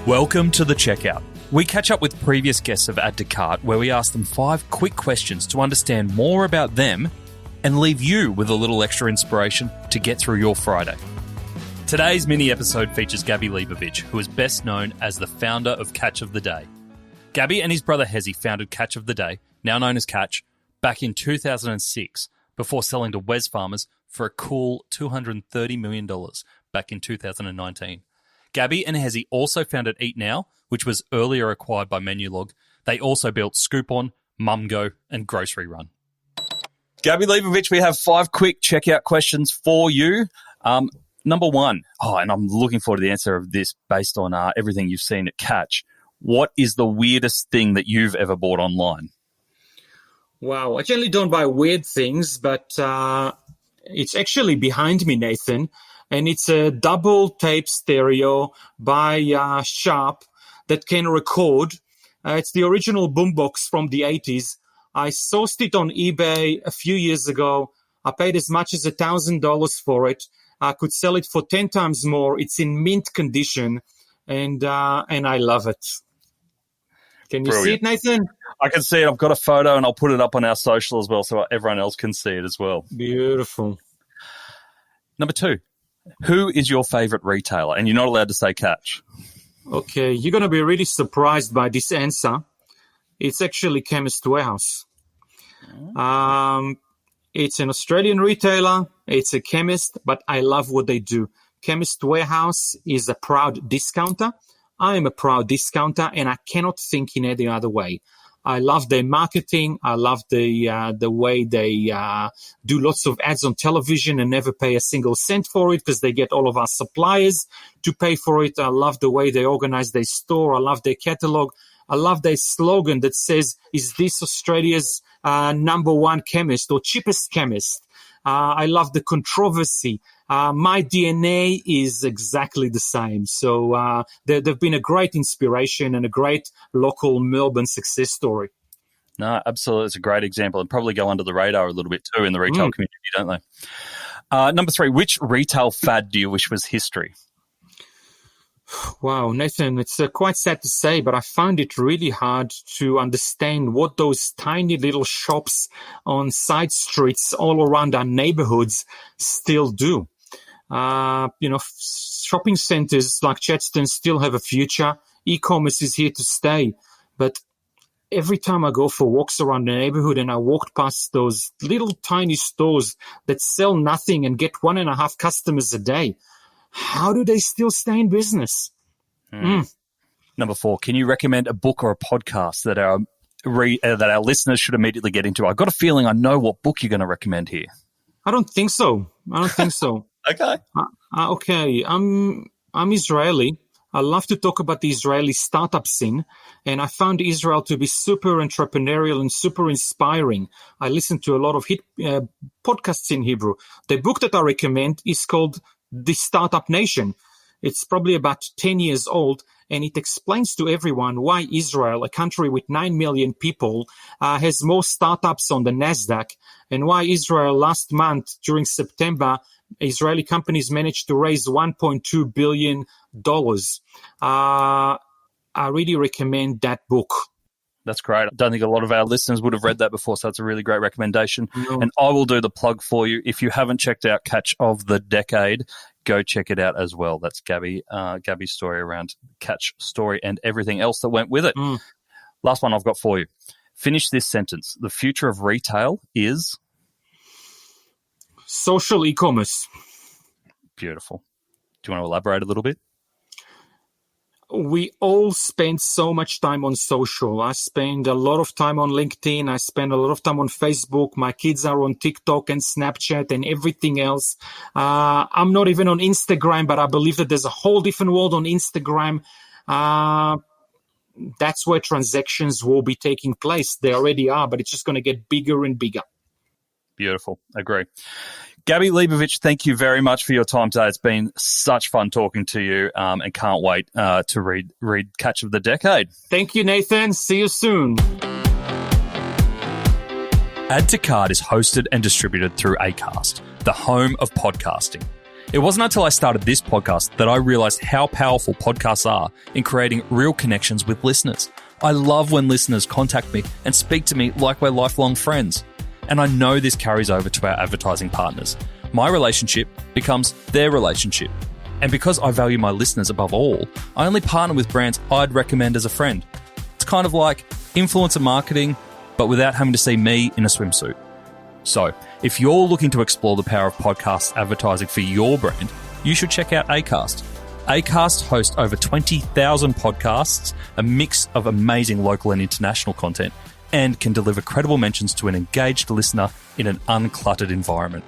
Welcome to The Checkout. We catch up with previous guests of Add to Cart where we ask them 5 quick questions to understand more about them and leave you with a little extra inspiration to get through your Friday. Today's mini episode features Gabby Leibovich, who is best known as the founder of Catch of the Day. Gabby and his brother Hezi founded Catch of the Day, now known as Catch, back in 2006 before selling to Wesfarmers for a cool $230 million back in 2019. Gabby and Hezi also founded Eat Now, which was earlier acquired by Menulog. They also built Scoop On, Mumgo, and Grocery Run. Gabby Leibovich, we have 5 quick checkout questions for you. Number 1, and I'm looking forward to the answer of this based on everything you've seen at Catch. What is the weirdest thing that you've ever bought online? Wow, I generally don't buy weird things, but it's actually behind me, Nathan. And it's a double tape stereo by Sharp that can record. It's the original boombox from the 80s. I sourced it on eBay a few years ago. I paid as much as $1,000 for it. I could sell it for 10 times more. It's in mint condition, and I love it. Can you see it, Nathan? I can see it. I've got a photo, and I'll put it up on our social as well so everyone else can see it as well. Beautiful. Number 2. Who is your favorite retailer? And you're not allowed to say Catch. Okay, you're going to be really surprised by this answer. It's actually Chemist Warehouse. It's an Australian retailer. It's a chemist, but I love what they do. Chemist Warehouse is a proud discounter. I am a proud discounter, and I cannot think in any other way. I love their marketing. I love the way they do lots of ads on television and never pay a single cent for it because they get all of our suppliers to pay for it. I love the way they organize their store. I love their catalog. I love their slogan that says, "Is this Australia's number 1 chemist or cheapest chemist?" I love the controversy. My DNA is exactly the same. So they've been a great inspiration and a great local Melbourne success story. No, absolutely. It's a great example and probably go under the radar a little bit too in the retail community, don't they? Number 3, which retail fad do you wish was history? Wow, Nathan, it's quite sad to say, but I find it really hard to understand what those tiny little shops on side streets all around our neighborhoods still do. Shopping centers like Chadstone still have a future. E-commerce is here to stay. But every time I go for walks around the neighborhood and I walked past those little tiny stores that sell nothing and get 1.5 customers a day, how do they still stay in business? Number 4, can you recommend a book or a podcast that our listeners should immediately get into? I've got a feeling I know what book you're going to recommend here. I don't think so. Okay. Okay. I'm Israeli. I love to talk about the Israeli startup scene, and I found Israel to be super entrepreneurial and super inspiring. I listen to a lot of hit podcasts in Hebrew. The book that I recommend is called The Startup Nation. It's probably about 10 years old, and it explains to everyone why Israel, a country with 9 million people, has more startups on the NASDAQ, and why Israel last month, during September, Israeli companies managed to raise $1.2 billion. I really recommend that book. That's great. I don't think a lot of our listeners would have read that before, so it's a really great recommendation. No. And I will do the plug for you. If you haven't checked out Catch of the Decade, go check it out as well. That's Gabby's story around Catch story and everything else that went with it. Last one I've got for you. Finish this sentence. The future of retail is? Social e-commerce. Beautiful. Do you want to elaborate a little bit? We all spend so much time on social. I spend a lot of time on LinkedIn. I spend a lot of time on Facebook. My kids are on TikTok and Snapchat and everything else. I'm not even on Instagram, but I believe that there's a whole different world on Instagram. That's where transactions will be taking place. They already are, but it's just going to get bigger and bigger. Beautiful. Agree. Gabby Leibovich, thank you very much for your time today. It's been such fun talking to you, and can't wait to read Catch of the Decade. Thank you, Nathan. See you soon. Add to Cart is hosted and distributed through Acast, the home of podcasting. It wasn't until I started this podcast that I realized how powerful podcasts are in creating real connections with listeners. I love when listeners contact me and speak to me like we're lifelong friends. And I know this carries over to our advertising partners. My relationship becomes their relationship. And because I value my listeners above all, I only partner with brands I'd recommend as a friend. It's kind of like influencer marketing, but without having to see me in a swimsuit. So, if you're looking to explore the power of podcast advertising for your brand, you should check out Acast. Acast hosts over 20,000 podcasts, a mix of amazing local and international content, and can deliver credible mentions to an engaged listener in an uncluttered environment.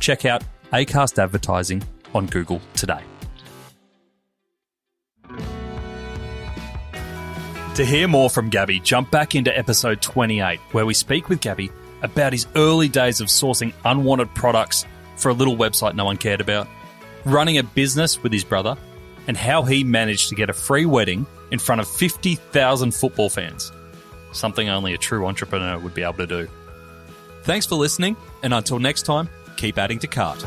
Check out Acast Advertising on Google today. To hear more from Gabby, jump back into episode 28, where we speak with Gabby about his early days of sourcing unwanted products for a little website no one cared about, running a business with his brother, and how he managed to get a free wedding in front of 50,000 football fans. Something only a true entrepreneur would be able to do. Thanks for listening, and until next time, keep adding to cart.